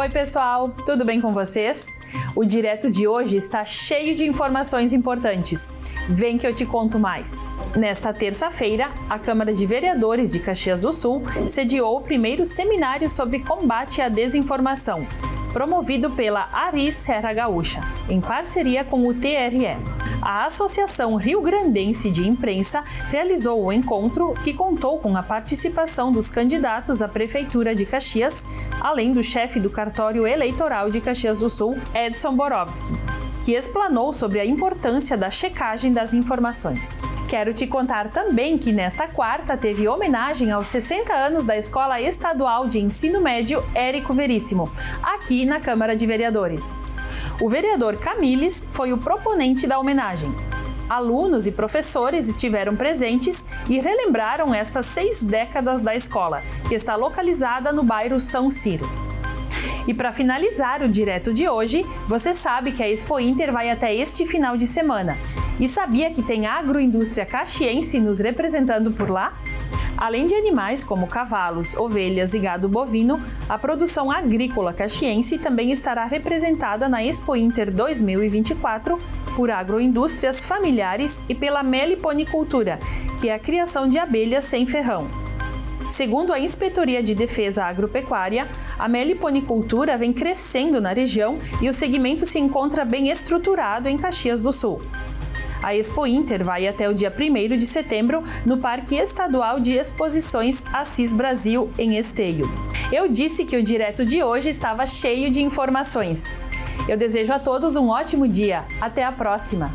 Oi pessoal, tudo bem com vocês? O Direto de hoje está cheio de informações importantes. Vem que eu te conto mais. Nesta terça-feira, a Câmara de Vereadores de Caxias do Sul sediou o primeiro seminário sobre combate à desinformação, promovido pela ARI Serra Gaúcha, em parceria com o TRE. A Associação Rio-Grandense de Imprensa realizou o encontro, que contou com a participação dos candidatos à Prefeitura de Caxias, além do chefe do cartório eleitoral de Caxias do Sul, Edson Borowski, que explanou sobre a importância da checagem das informações. Quero te contar também que nesta quarta teve homenagem aos 60 anos da Escola Estadual de Ensino Médio Érico Veríssimo, aqui na Câmara de Vereadores. O vereador Camilles foi o proponente da homenagem. Alunos e professores estiveram presentes e relembraram essas 6 décadas da escola, que está localizada no bairro São Ciro. E para finalizar o Direto de hoje, você sabe que a Expo Inter vai até este final de semana. E sabia que tem agroindústria caxiense nos representando por lá? Além de animais como cavalos, ovelhas e gado bovino, a produção agrícola caxiense também estará representada na Expo Inter 2024 por agroindústrias familiares e pela meliponicultura, que é a criação de abelhas sem ferrão. Segundo a Inspetoria de Defesa Agropecuária, a meliponicultura vem crescendo na região e o segmento se encontra bem estruturado em Caxias do Sul. A Expo Inter vai até o dia 1º de setembro no Parque Estadual de Exposições Assis Brasil, em Esteio. Eu disse que o Direto de hoje estava cheio de informações. Eu desejo a todos um ótimo dia. Até a próxima!